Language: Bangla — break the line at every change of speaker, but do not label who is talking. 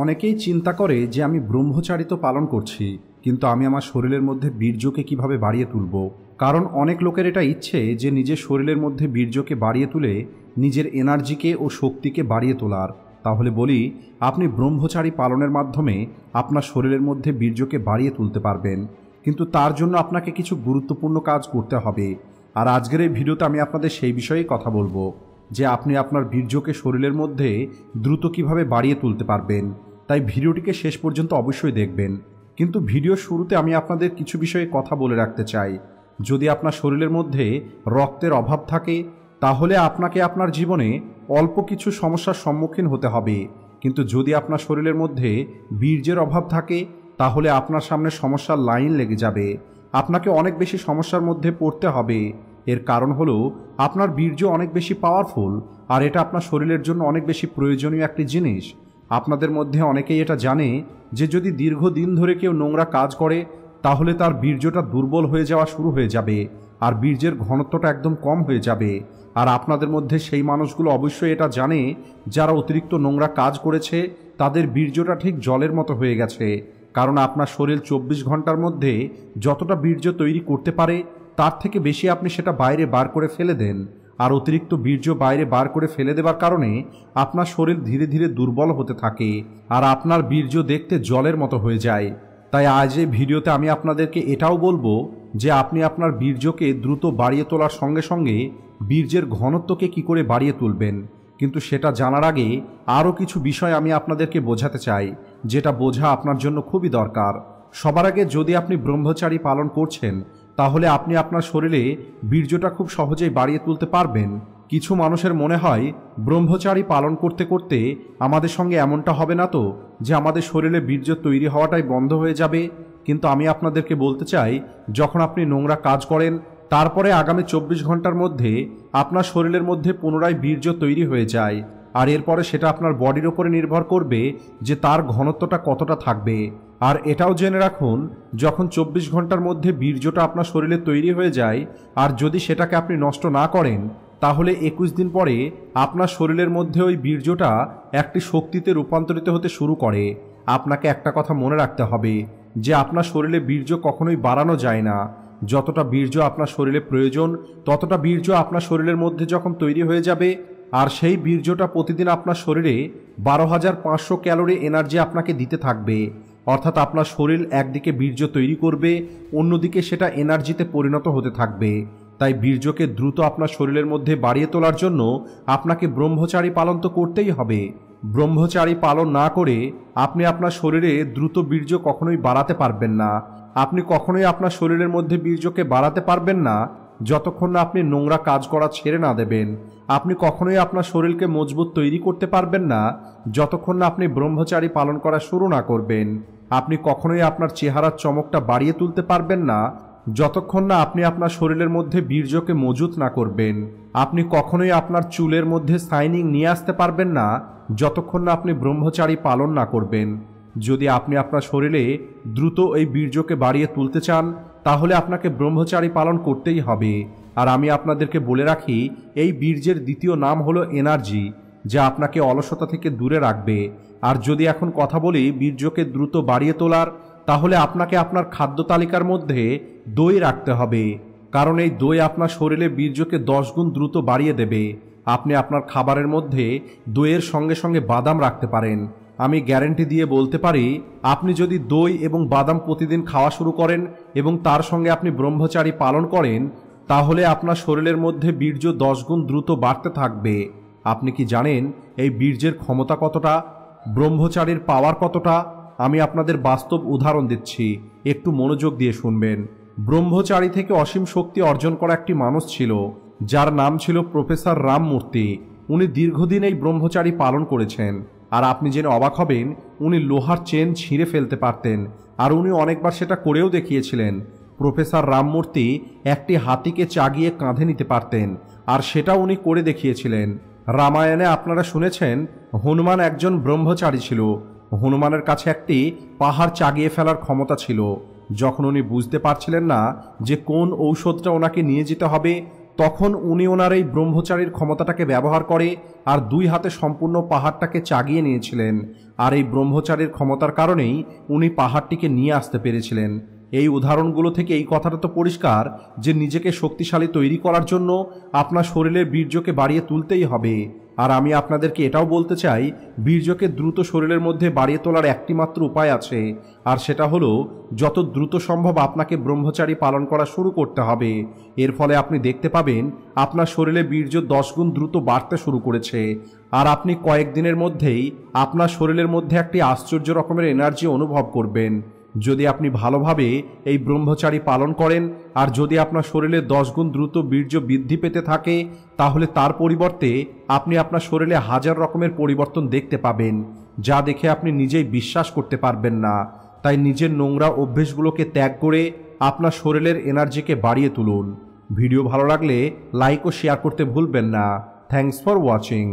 অনেকেই চিন্তা করে যে আমি ব্রহ্মচারিত্ব পালন করছি, কিন্তু আমি আমার শরীরের মধ্যে বীর্যকে কিভাবে বাড়িয়ে তুলব। কারণ অনেক লোকের এটা ইচ্ছে যে নিজের শরীরের মধ্যে বীর্যকে বাড়িয়ে তুলে নিজের এনার্জিকে ও শক্তিকে বাড়িয়ে তোলার। তাহলে বলি, আপনি ব্রহ্মচারী পালনের মাধ্যমে আপনার শরীরের মধ্যে বীর্যকে বাড়িয়ে তুলতে পারবেন, কিন্তু তার জন্য আপনাকে কিছু গুরুত্বপূর্ণ কাজ করতে হবে। আর আজকের এই ভিডিওতে আমি আপনাদের সেই বিষয়েই কথা বলবো যে আপনি আপনার বীর্যকে শরীরের মধ্যে দ্রুত কিভাবে বাড়িয়ে তুলতে পারবেন। তাই ভিডিওটিকে শেষ পর্যন্ত অবশ্যই দেখবেন। কিন্তু ভিডিওর শুরুতে আমি আপনাদের কিছু বিষয়ে কথা বলে রাখতে চাই। যদি আপনার শরীরের মধ্যে রক্তের অভাব থাকে, তাহলে আপনাকে আপনার জীবনে অল্প কিছু সমস্যার সম্মুখীন হতে হবে। কিন্তু যদি আপনার শরীরের মধ্যে বীর্যের অভাব থাকে, তাহলে আপনার সামনে সমস্যার লাইন লেগে যাবে। আপনাকে অনেক বেশি সমস্যার মধ্যে পড়তে হবে। এর কারণ হলো আপনার বীর্য অনেক বেশি পাওয়ারফুল, আর এটা আপনার শরীরের জন্য অনেক বেশি প্রয়োজনীয় একটি জিনিস। আপনাদের মধ্যে অনেকেই এটা জানে যে যদি দীর্ঘদিন ধরে কেউ নোংরা কাজ করে, তাহলে তার বীর্যটা দুর্বল হয়ে যাওয়া শুরু হয়ে যাবে, আর বীর্যের ঘনত্বটা একদম কম হয়ে যাবে। আর আপনাদের মধ্যে সেই মানুষগুলো অবশ্যই এটা জানে যারা অতিরিক্ত নোংরা কাজ করেছে, তাদের বীর্যটা ঠিক জলের মতো হয়ে গেছে। কারণ আপনার শরীর 24 ঘন্টার মধ্যে যতটা বীর্য তৈরি করতে পারে, তার থেকে বেশি আপনি সেটা বাইরে বার করে ফেলে দেন। আর অতিরিক্ত বীর্য বাইরে বার করে ফেলে দেওয়ার কারণে আপনার শরীর ধীরে ধীরে দুর্বল হতে থাকে, আর আপনার বীর্য দেখতে জলের মতো হয়ে যায়। তাই আজ এই ভিডিওতে আমি আপনাদেরকে এটাও বলবো যে আপনি আপনার বীর্যকে দ্রুত বাড়িয়ে তোলার সঙ্গে সঙ্গে বীর্যের ঘনত্বকে কি করে বাড়িয়ে তুলবেন। কিন্তু সেটা জানার আগে আরও কিছু বিষয় আমি আপনাদেরকে বোঝাতে চাই, যেটা বোঝা আপনার জন্য খুবই দরকার। সবার আগে, যদি আপনি ব্রহ্মচারী পালন করছেন, তাহলে আপনি আপনার শরীরে বীর্যটা খুব সহজেই বাড়িয়ে তুলতে পারবেন। কিছু মানুষের মনে হয় ব্রহ্মচারী পালন করতে করতে আমাদের সঙ্গে এমনটা হবে না তো যে আমাদের শরীরে বীর্য তৈরি হওয়াটাই বন্ধ হয়ে যাবে। কিন্তু আমি আপনাদেরকে বলতে চাই, যখন আপনি নোংরা কাজ করেন, তারপরে আগামী 24 ঘন্টার মধ্যে আপনার শরীরের মধ্যে পুনরায় বীর্য তৈরি হয়ে যায়। আর এরপরে সেটা আপনার বডির ওপরে নির্ভর করবে যে তার ঘনত্বটা কতটা থাকবে। আর এটাও জেনে রাখুন, যখন 24 ঘন্টার মধ্যে বীর্যটা আপনার শরীরে তৈরি হয়ে যায়, আর যদি সেটাকে আপনি নষ্ট না করেন, তাহলে 21 দিন পরে আপনার শরীরের মধ্যে ওই বীর্যটা একটি শক্তিতে রূপান্তরিত হতে শুরু করে। আপনাকে একটা কথা মনে রাখতে হবে যে আপনার শরীরে বীর্য কখনোই বাড়ানো যায় না। যতটা বীর্য আপনার শরীরে প্রয়োজন, ততটা বীর্য আপনার শরীরের মধ্যে যখন তৈরি হয়ে যাবে, আর সেই বীর্যটা প্রতিদিন আপনার শরীরে 12,500 ক্যালোরি এনার্জি আপনাকে দিতে থাকবে। অর্থাৎ আপনার শরীর একদিকে বীর্য তৈরি করবে, অন্যদিকে সেটা এনার্জিতে পরিণত হতে থাকবে। তাই বীর্যকে দ্রুত আপনার শরীরের মধ্যে বাড়িয়ে তোলার জন্য আপনাকে ব্রহ্মচারী পালন তো করতেই হবে। ব্রহ্মচারী পালন না করে আপনি আপনার শরীরে দ্রুত বীর্য কখনোই বাড়াতে পারবেন না। আপনি কখনোই আপনার শরীরের মধ্যে বীর্যকে বাড়াতে পারবেন না যতক্ষণ না আপনি নোংরা কাজ করা ছেড়ে না দেবেন। আপনি কখনোই আপনার শরীরকে মজবুত তৈরি করতে পারবেন না যতক্ষণ না আপনি ব্রহ্মচারী পালন করা শুরু না করবেন। আপনি কখনোই আপনার চেহারার চমকটা বাড়িয়ে তুলতে পারবেন না যতক্ষণ না আপনি আপনার শরীরের মধ্যে বীর্যকে মজুত না করবেন। আপনি কখনোই আপনার চুলের মধ্যে শাইনিং নিয়ে আসতে পারবেন না যতক্ষণ না আপনি ব্রহ্মচারী পালন না করবেন। যদি আপনি আপনার শরীরে দ্রুত এই বীর্যকে বাড়িয়ে তুলতে চান, তাহলে আপনাকে ব্রহ্মচারী পালন করতেই হবে। আর আমি আপনাদেরকে বলে রাখি, এই বীর্যের দ্বিতীয় নাম হলো এনার্জি, যা আপনাকে অলসতা থেকে দূরে রাখবে। আর যদি এখন কথা বলি বীর্যকে দ্রুত বাড়িয়ে তোলার, তাহলে আপনাকে আপনার খাদ্য তালিকার মধ্যে দই রাখতে হবে। কারণ এই দই আপনার শরীরে বীর্যকে 10 গুণ দ্রুত বাড়িয়ে দেবে। আপনি আপনার খাবারের মধ্যে দইয়ের সঙ্গে সঙ্গে বাদাম রাখতে পারেন। আমি গ্যারেন্টি দিয়ে বলতে পারি, আপনি যদি দই এবং বাদাম প্রতিদিন খাওয়া শুরু করেন এবং তার সঙ্গে আপনি ব্রহ্মচারী পালন করেন, তাহলে আপনার শরীরের মধ্যে বীর্য 10 গুণ দ্রুত বাড়তে থাকবে। আপনি কি জানেন এই বীর্যের ক্ষমতা কতটা, ব্রহ্মচারীর পাওয়ার কতটা? আমি আপনাদের বাস্তব উদাহরণ দিচ্ছি, একটু মনোযোগ দিয়ে শুনবেন। ব্রহ্মচারী থেকে অসীম শক্তি অর্জন করা একটি মানুষ ছিল, যার নাম ছিল প্রফেসর রামমূর্তি। উনি দীর্ঘদিন এই ব্রহ্মচারী পালন করেছেন। আর আপনি জেনে অবাক হবেন, উনি লোহার চেন ছিঁড়ে ফেলতে পারতেন, আর উনি অনেকবার সেটা করেও দেখিয়েছিলেন। প্রফেসর রামমূর্তি একটি হাতিকে চাগিয়ে কাঁধে নিতে পারতেন, আর সেটা উনি করে দেখিয়েছিলেন। রামায়ণে আপনারা শুনেছেন হনুমান একজন ব্রহ্মচারী ছিল। হনুমানের কাছে একটি পাহাড় চাগিয়ে ফেলার ক্ষমতা ছিল। যখন উনি বুঝতে পারছিলেন না যে কোন ঔষধটা ওনাকে নিয়ে যেতে হবে, তখন উনি ওনার এই ব্রহ্মচারীর ক্ষমতাটাকে ব্যবহার করে আর 2 হাতে সম্পূর্ণ পাহাড়টাকে চাগিয়ে নিয়েছিলেন। আর এই ব্রহ্মচারীর ক্ষমতার কারণেই উনি পাহাড়টিকে নিয়ে আসতে পেরেছিলেন। এই উদাহরণগুলো থেকে এই কথাটা তো পরিষ্কার যে নিজেকে শক্তিশালী তৈরি করার জন্য আপনার শরীরের বীর্যকে বাড়িয়ে তুলতেই হবে। আর আমি আপনাদেরকে এটাও বলতে চাই, বীর্যকে দ্রুত শরীরের মধ্যে বাড়িয়ে তোলার একটি মাত্র উপায় আছে, আর সেটা হলো যত দ্রুত সম্ভব আপনাকে ব্রহ্মচারী পালন করা শুরু করতে হবে। এর ফলে আপনি দেখতে পাবেন আপনার শরীরে বীর্য 10 গুণ দ্রুত বাড়তে শুরু করেছে, আর আপনি কয়েকদিনের মধ্যেই আপনার শরীরের মধ্যে একটি আশ্চর্য রকমের এনার্জি অনুভব করবেন। যদি আপনি ভালোভাবে এই ব্রহ্মচারী পালন করেন আর যদি আপনার শরীরে 10 গুণ দ্রুত বীর্য বৃদ্ধি পেতে থাকে, তাহলে তার পরিবর্তে আপনি আপনার শরীরে 1000 রকমের পরিবর্তন দেখতে পাবেন, যা দেখে আপনি নিজেই বিশ্বাস করতে পারবেন না। তাই নিজের নোংরা অভ্যেসগুলোকে ত্যাগ করে আপনার শরীরের এনার্জিকে বাড়িয়ে তুলুন। ভিডিও ভালো লাগলে লাইক ও শেয়ার করতে ভুলবেন না। Thanks for watching.